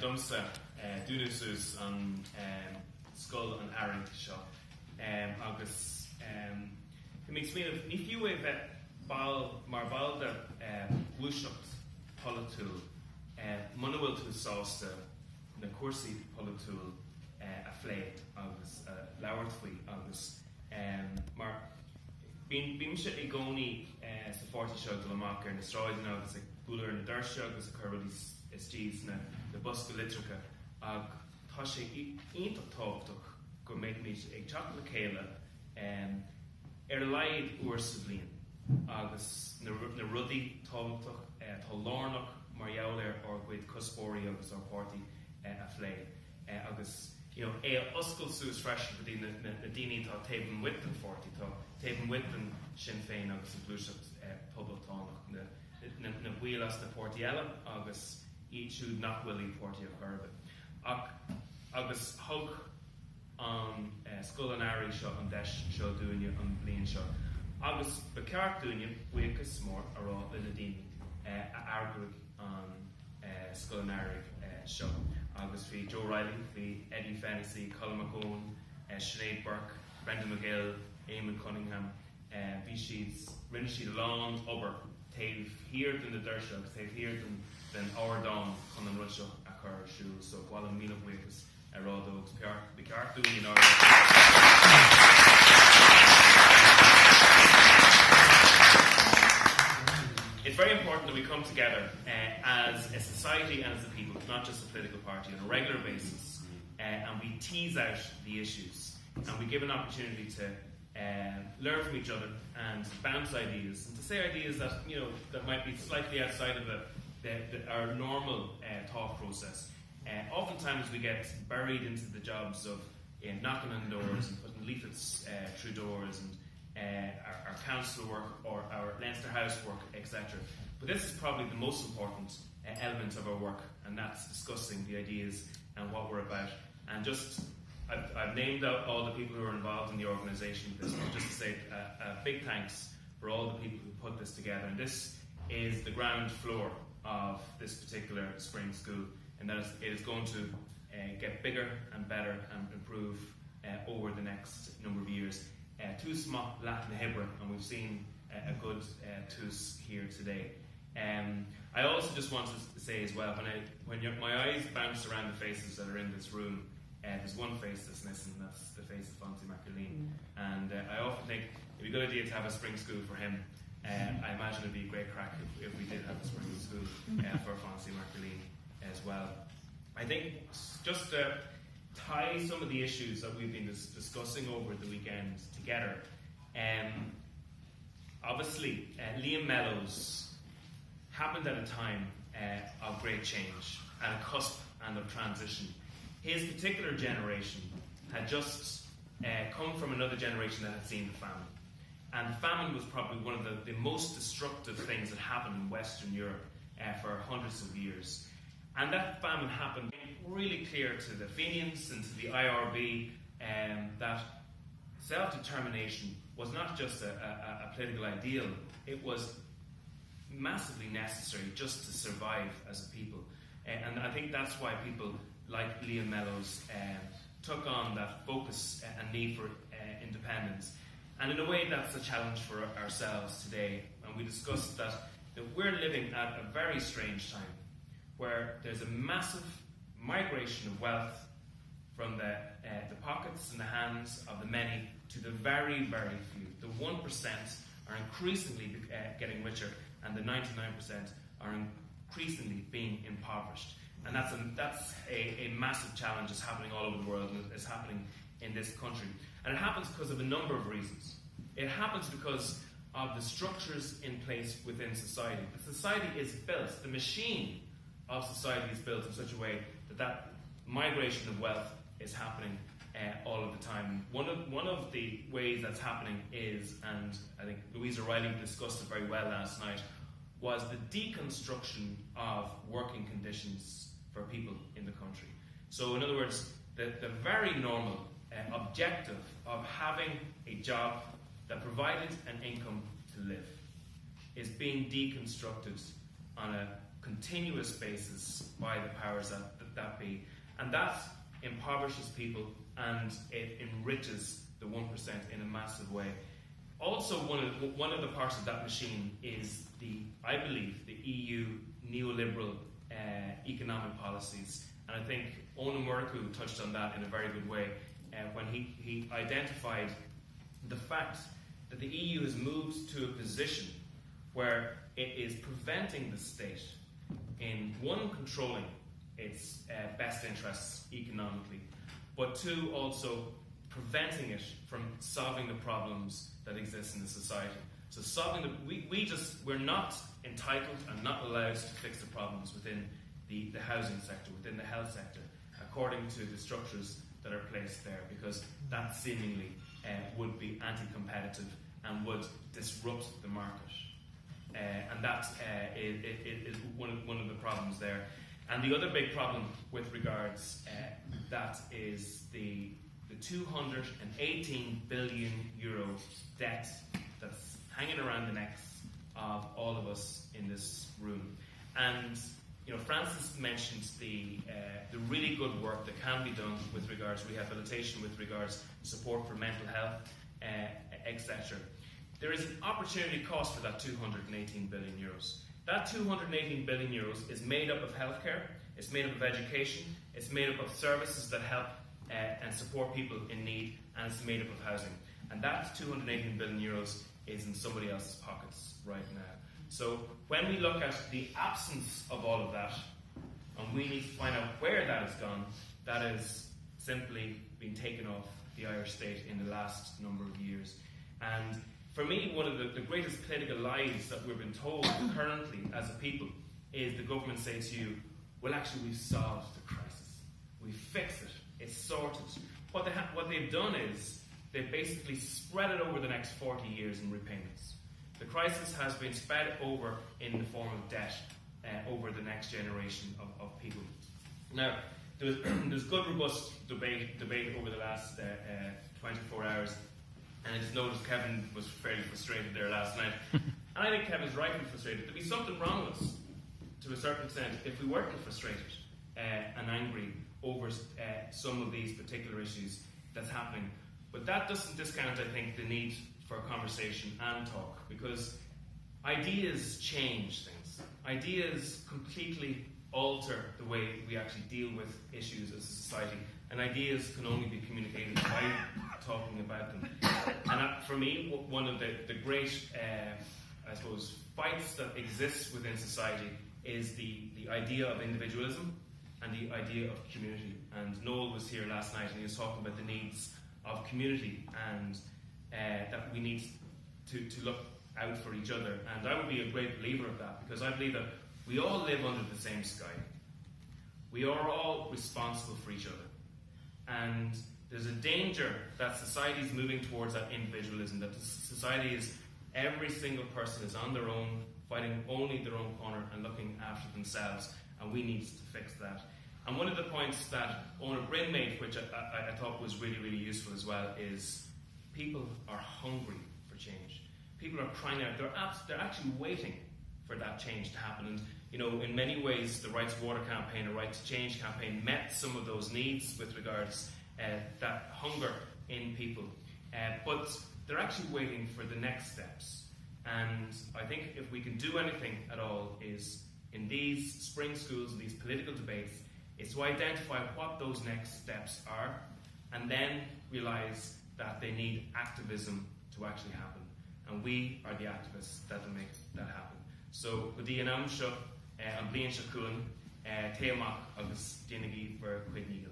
Dumsa Dunusus an Skull an Aran seo agus mix me of if you have bal mar bal the wushopt polatul manuel to sauce the corsi polatul a flay agus lauertfui agus mar being igoni sa 40 shot the marker and the stride now as a cooler and the dirt shot as a curly steeds na the buska litrica tashi eat talk go make me a chocolate kayla lied ursuvlin agus na ruddy talk to lornock mariauler or with cuspori agus or party a flay agus uskul sus fresh for the dini to taben with them 40 to taben with them Sinn Féin agus blue shot public talk na wheelas na portiella agus each should not willy portia curve agus hug on skull and Ari shot on dash show doing you on blean shot agus becart doing you weakest more or all in the dini arguing on skull and Ari show agus fi Joe Riley, fi Eddie Fantasy, Colin McCone, Sinead Burke, Brendan McGill, Eamon Cunningham, Sheets, Rinsheed Lawn, Uber, they've heard in the Dershog, they've heard than our dawn, Conan Rutshaw, a car shoes, so while I'm mean of Wickes, a raw dogs, Picard doing in order. It's very important that we come together as a society and as a people, not just a political party, on a regular basis, and we tease out the issues, and we give an opportunity to learn from each other and bounce ideas, and to say ideas that that might be slightly outside of our normal thought process. Oftentimes we get buried into the jobs of knocking on doors and putting leaflets through doors and our council work or our Leinster House work, etc. But this is probably the most important element of our work, and that's discussing the ideas and what we're about. And I've named out all the people who are involved in the organisation of this, but just to say a big thanks for all the people who put this together. And this is the ground floor of this particular spring school, and that it is going to get bigger and better and improve over the next number of years. Two small Latin Hebrew, and we've seen a good twos here today. I also just wanted to say as well, when my eyes bounce around the faces that are in this room, there's one face that's missing, and that's the face of Fonzie McAleen. And I often think it'd be a good idea to have a spring school for him. I imagine it'd be a great crack if we did have a spring school for Fonzie McAleen as well. I think just to tie some of the issues that we've been discussing over the weekend together. Obviously, Liam Mellows happened at a time of great change, at a cusp and of transition. His particular generation had just come from another generation that had seen the famine. And the famine was probably one of the most destructive things that happened in Western Europe for hundreds of years. And that famine happened really clear to the Fenians and to the IRB that self-determination was not just a political ideal, it was massively necessary just to survive as a people. And I think that's why people like Liam Mellows took on that focus and need for independence. And in a way that's a challenge for ourselves today. And we discussed that we're living at a very strange time, where there's a massive migration of wealth from the pockets and the hands of the many to the very, very few. The 1% are increasingly getting richer, and the 99% are increasingly being impoverished. And that's a massive challenge that's happening all over the world, and it's happening in this country. And it happens because of a number of reasons. It happens because of the structures in place within society. The society is built, the machine of society is built in such a way that migration of wealth is happening all of the time. One of the ways that's happening is, and I think Louise O'Reilly discussed it very well last night, was the deconstruction of working conditions for people in the country. So in other words, the very normal objective of having a job that provided an income to live is being deconstructed on a continuous basis by the powers that be. And that impoverishes people and it enriches the 1% in a massive way. Also, one of the parts of that machine is I believe, the EU neoliberal economic policies. And I think Owen Murku touched on that in a very good way when he identified the fact that the EU has moved to a position where it is preventing the state in, one, controlling its best interests economically, but two, also preventing it from solving the problems that exist in the society. So we're not entitled and not allowed to fix the problems within the housing sector, within the health sector, according to the structures that are placed there, because that seemingly would be anti-competitive and would disrupt the market. And that is one of the problems there. And the other big problem with regards that is the 218 billion euro debt that's hanging around the necks of all of us in this room. And Francis mentioned the really good work that can be done with regards to rehabilitation, with regards to support for mental health, etc. There is an opportunity cost for that 218 billion euros. That 218 billion euros is made up of healthcare, it's made up of education, it's made up of services that help and support people in need, and it's made up of housing. And that 218 billion euros is in somebody else's pockets right now. So when we look at the absence of all of that, and we need to find out where that has gone, that has simply been taken off the Irish state in the last number of years. And for me, one of the greatest political lies that we've been told currently as a people is the government saying to you, well, actually, we've solved the crisis. We've fixed it. It's sorted. What they've done is they've basically spread it over the next 40 years in repayments. The crisis has been spread over in the form of debt over the next generation of people. Now, there's good, robust debate over the last 24 hours. And I just noticed Kevin was fairly frustrated there last night. And I think Kevin's rightly frustrated. There'd be something wrong with us, to a certain extent, if we weren't frustrated and angry over some of these particular issues that's happening. But that doesn't discount, I think, the need for conversation and talk, because ideas change things. Ideas completely alter the way we actually deal with issues as a society, and ideas can only be communicated by talking about them. And for me, one of the great, I suppose, fights that exists within society is the idea of individualism and the idea of community. And Noel was here last night and he was talking about the needs of community and that we need to look out for each other. And I would be a great believer of that, because I believe that we all live under the same sky. We are all responsible for each other. And there's a danger that society is moving towards that individualism, that society is, every single person is on their own, fighting only their own corner and looking after themselves, and we need to fix that. And one of the points that Owner Bryn made, which I thought was really, really useful as well, is people are hungry for change. People are crying out. They're actually waiting for that change to happen. And in many ways, the Right to Water campaign, or Right to Change campaign, met some of those needs with regards that hunger in people. But they're actually waiting for the next steps. And I think if we can do anything at all is, in these spring schools and these political debates, is to identify what those next steps are, and then realise that they need activism to actually happen. And we are the activists that will make that happen. So, Gudi an am seo, an blian seo cuain, Téamach agus Dinigi for Cuid Níl.